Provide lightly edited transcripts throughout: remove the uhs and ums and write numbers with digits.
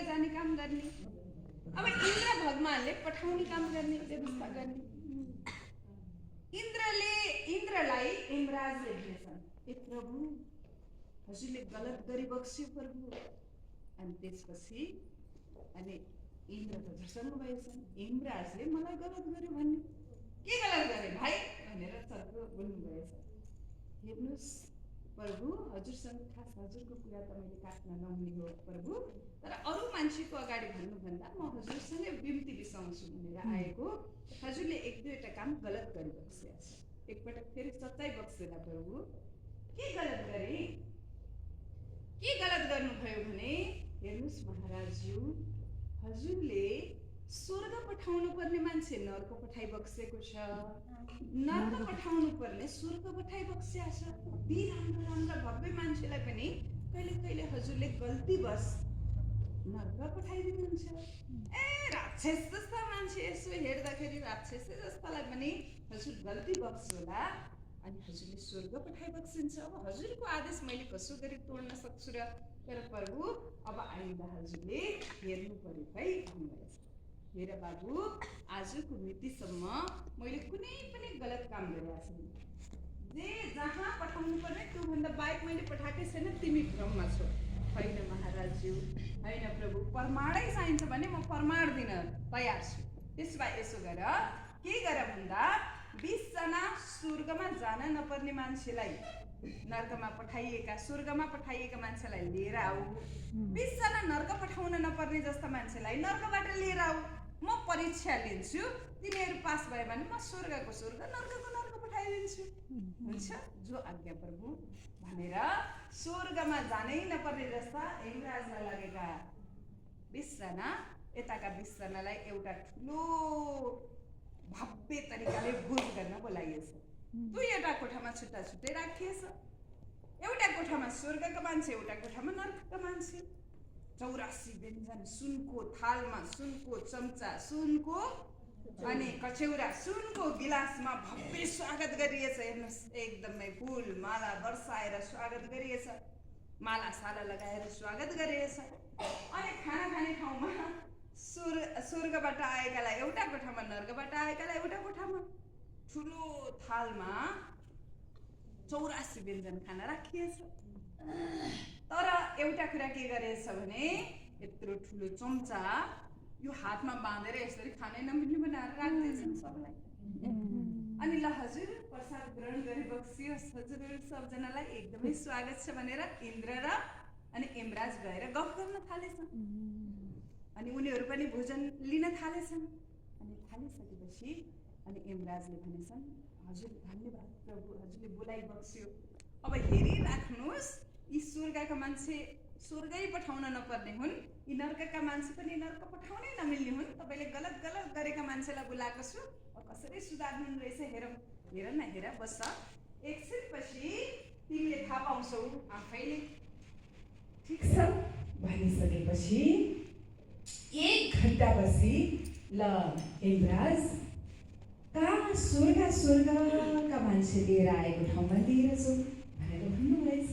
जाने काम गर्ने, अब इन्द्र भगवानले पठाउने काम गर्ने, व्यवस्था गर्ने। इन्द्रलाई यमराजले भनेछन्, ए प्रभु हजुरले गलत गरी बक्स्यो प्रभु। अनि त्यसपछि अनि इन्द्र त झसङ्ग भएछन्। यमराजले मलाई गलत गर्यो भन्ने, के गलत गरे भाइ भनेर सर्प बोल्नुभएछ। हेर्नुहोस् प्रभु, हजुरसँग खास हजुरको कुरा त मैले काट्न नहुने हो प्रभु, तर अरू मान्छेको अगाडि भन्नुभन्दा म हजुरसँगै बिम्ती बिसाउँछु भनेर आएको। हजुरले एक दुईवटा काम गलत गरी बक्सेको छ, एकपटक फेरि सच्चाइ बक्सेला प्रभु। के गलत गरे? के गलत गर्नुभयो भने हेर्नुहोस् महाराजज्यू, हजुरले स्वर्ग पठाउनु पर्ने मान्छे नर्क पठाइ बक्सेको छ, नर्क पठाउनु पर्ने स्वर्ग पठाइ बक्स्या छ। ती राम्रो राम्रो भव्य मान्छेलाई पनि कहिले कहिले हजुरले गल्तीवश नर्क पठाइदिनुहुन्छ। ए राक्षस जस्ता मान्छे यसो हेर्दाखेरि राक्षस जस्तालाई पनि हजुर गल्ती बक्स्योला अनि हजुरले स्वर्ग पठाइ बक्सिन्छ। अब हजुरको आदेश मैले कसो गरी तोड्न सक्छु र? तर प्रभु अब आइन्दा हजुरले हेर्नु पर्यो है भन्नुभएछ। हेर बाबु, आजको मितिसम्म मैले कुनै पनि गलत काम गरेको छैन। जे जहाँ पठाउनु पर्ने त्योभन्दा बाहेक मैले पठाएकै छैन। तिमी भ्रममा छौ। होइन महाराजज्यू, होइन प्रभु, प्रमाणै चाहिन्छ भने म प्रमाण दिन तयार छु। त्यसो भए यसो गर, के गर भन्दा 20 जना स्वर्गमा जान नपर्ने मान्छेलाई, नर्कमा पठाइएका स्वर्गमा पठाइएका मान्छेलाई लिएर आऊ। 20 जना नर्क पठाउन नपर्ने जस्ता मान्छेलाई नर्कबाट लिएर आऊ। म परीक्षा लिन्छु, तिनीहरू पास भयो भने म स्वर्गको स्वर्ग नर्कको नर्क पठाइदिन्छु। हुन्छ? जो आज्ञा प्रभु भनेर स्वर्गमा जानै नपर्ने जस्ता यमराजलाई लगेका 20 जना, यताका 20 जनालाई एउटा ठुलो भव्य तरिकाले भोज गर्न बोलाइएछ। दुईवटा कोठामा छुट्टा छुट्टै राखिएछ। एउटा कोठामा स्वर्गका मान्छे, एउटा कोठामा नर्कका मान्छे। 84 व्यञ्जन सुनको थालमा, सुनको चम्चा, सुनको अनि कचौरा, सुनको गिलासमा भव्य स्वागत गरिएछ। हेर्नुहोस्, एकदमै फुल माला बर्साएर स्वागत गरिएछ, माला साला लगाएर स्वागत गरिएछ। अनि खाना खाने ठाउँमा स्वर्गबाट आएकालाई एउटा कोठामा, नर्कबाट आएकालाई एउटा कोठामा ठुलो थालमा 84 व्यञ्जन खाना राखिएछ। तर एउटा कुरा के गरेछ भने यत्रो ठुलो चम्चा यो हातमा बाँधेर यसरी खानै नमिल्ने बनाएर राख्दैछन् सबलाई। अनि ल हजुर प्रसाद ग्रहण गरी बक्सियोस्, हजुरहरू सबजनालाई एकदमै स्वागत छ भनेर इन्द्र र अनि यमराज गएर गफ गर्न थालेछन्। अनि उनीहरू पनि भोजन लिन थालेछन्। अनि थालिसकेपछि अनि यमराजले भनेछन्, हजुर धन्यवाद प्रभु, हजुरले बोलाइ बक्स्यो। अब हेरिराख्नुहोस्, यी स्वर्गका मान्छे स्वर्गै पठाउन नपर्ने हुन्, यी नर्कका मान्छे पनि नर्क पठाउनै नमिल्ने हुन्। तपाईँले गलत गरेका मान्छेलाई बोलाएको छु, कसरी सुधार्नु रहेछ हेरौँ। हेर न, हेर बस्छ, एकछिनपछि तिमीले थाहा पाउँछौ आफैले। ठिक छ भनिसकेपछि 1 घन्टापछि ल यमराज कहाँ स्वर्गका मान्छे लिएर आएको ठाउँमा लिएर जाऊ भनेर भन्नुभएछ।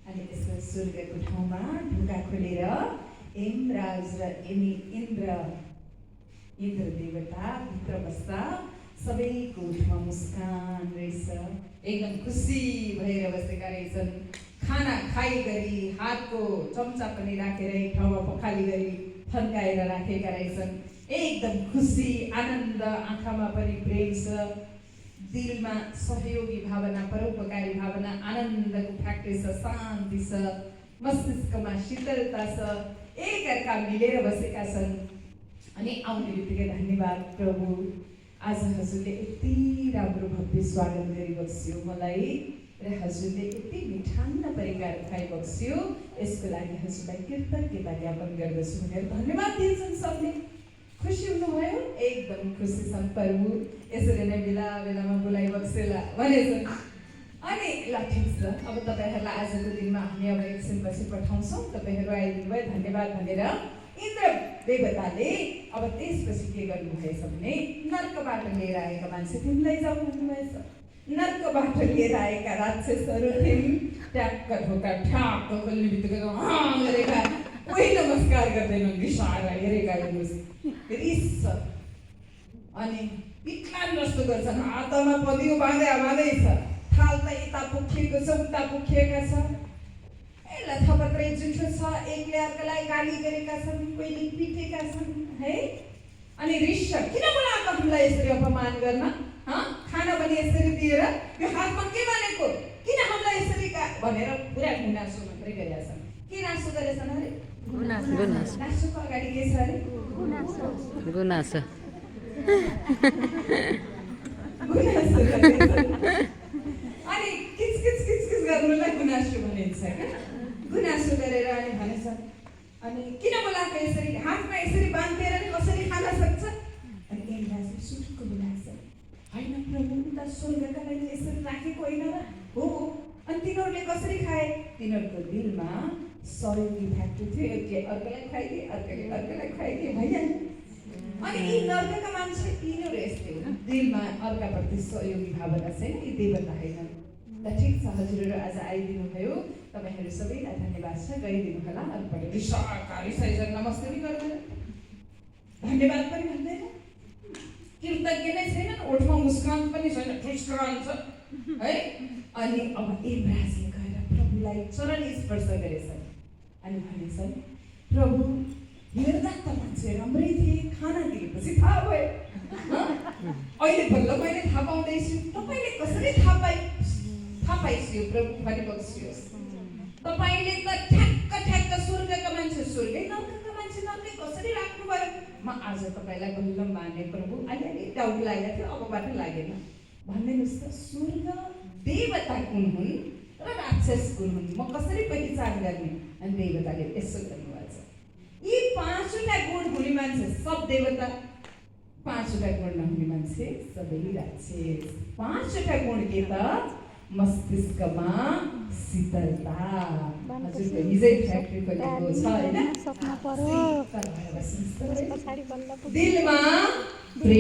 अनि त्यसमा स्वर्गको ठाउँमा ढोका खोलेर यमराज र इन्द्र देवता भित्र बस्दा सबैको ओठमा मुस्कान रहेछ, एकदम खुसी भएर बसेका रहेछन्। खाना खाइ गरी हातको चम्चा पनि राखेर एक ठाउँमा पखाली गरी फर्काएर राखेका रहेछन्। एकदम खुसी, आनन्द, आँखामा पनि प्रेम छ, दिलमा सहयोगी भावना, परोपकारी भावना, आनन्दको फ्याक्ट्री छ, शान्ति छ, मस्तिष्कमा शीतलता छ, एकअर्का मिलेर बसेका छन्। अनि आउने बित्तिकै धन्यवाद प्रभु, आज हजुरले यति राम्रो भव्य स्वागत गरी बक्स्यो मलाई र हजुरले यति मिठान्न परिकार खुवाइ बक्स्यो, यसको लागि हजुरलाई कृतज्ञता ज्ञापन गर्दछु भनेर धन्यवाद दिन्छन्। सबले खुसी हुनुभयो, एकदम खुसी छन् प्रभु, यसरी नै बेला बेलामा बोलाइ बक्सेला भनेछन्। अनि ल ठिक छ, अब तपाईँहरूलाई आजको दिनमा हामी अब एकछिनपछि पठाउँछौँ, तपाईँहरू आइदिनु भयो धन्यवाद भनेर इन्द्र देवताले अब त्यसपछि के गर्नुभएछ भने नर्कबाट लिएर आएका मान्छे तिमीलाई जाऊ भन्नुभएछ। नर्कबाट लिएर आएका राक्षसहरू थिइन्, ट्याक्क ढोका ठ्याक्क खोल्ने बित्तिकै गरेका कोही नमस्ते नमस्कार गर्दैनन् रिसाएर हेरेका हेर्नुहोस् रिस छ अनि पिक्लान जस्तो गर्छन् हातमा पदियो बाँधै छ थाल त यता पुगेको छ उता पुगेका छ यसलाई थपत्रै जुठो छ एकले अर्कालाई गाली गरेका छन् कोहीले पिटेका छन् है अनि रिस छ किन बोलाएको हामीलाई यसरी अपमान गर्न खाना पनि यसरी दिएर यो हातमा के भनेको किन हामीलाई यसरी भनेर पुरा गुनासो मात्रै गरेका छन् के नासो गरेछन् अरे नासोको अगाडि के छ अरे गुनासो अनि किचकिच गर्नुलाई गुनासो भनिन्छ क्या गुनासो गरेर अनि भनेछ अनि किन बोलाएको यसरी हातमा यसरी बाँधेर नि कसरी खान सक्छ अनि एलियाले सुटको बोलाएको छ होइन प्रभु त स्वर्गका लागि यसरी राखेको होइन र हो अनि तिनीहरूले कसरी खाए तिनीहरूको दिलमा सहयोगी भएको थियो एउटले अर्कोलाई खुवाइदिए अर्कोले अर्कोलाई खुवाइदिए भइहाल्यो अनि यी नर्कका मान्छे यिनीहरू यस्तै हो दिलमा अर्काप्रति सहयोगी भावना छैन यी देवता होइन त ठिक छ हजुरहरू आज आइदिनु भयो तपाईँहरू सबैलाई धन्यवाद छ गइदिनु होला अर्पण रिसाइजन नमस्ते पनि गर्दैन धन्यवाद पनि भन्दैन कृतज्ञ नै छैन ओठमा मुस्कान पनि छैन ठुस्कान छ है अनि अब एब्राजले गएर प्रभुलाई चरण स्पर्श गरेछन् अनि भनेछन् प्रभु हेर्दा त मान्छे राम्रै थिए खाना दिएपछि थाहा भयो अहिले बल्ल मैले थाहा पाउँदैछु तपाईँले कसरी थाहा पाइसियो प्रभु भने बक्सियोस् तपाईँले त ठ्याक्क स्वर्गका मान्छे स्वर्गै नर्कका मान्छे नर्कै कसरी राख्नुभयो म आज तपाईँलाई बल्ल माने प्रभु अहिले डाउट लागेको थियो अबबाट लागेन भन्दैनुहोस् त स्वर्ग देवता कुन हुन् र राक्षस कुन हुन् म कसरी पहिचान गर्ने अनि देवताले यसो गर्नुभएको छ यी पाँचवटा गुण हुने मान्छे सब देवता पाँचवटा गुण नहुने मान्छे सबै राक्षस पाँचवटा गुण के त मस्तिष्कमा शीतलता हजुरको हिजै फ्याक्ट्री खोलेको छ होइन दिलमा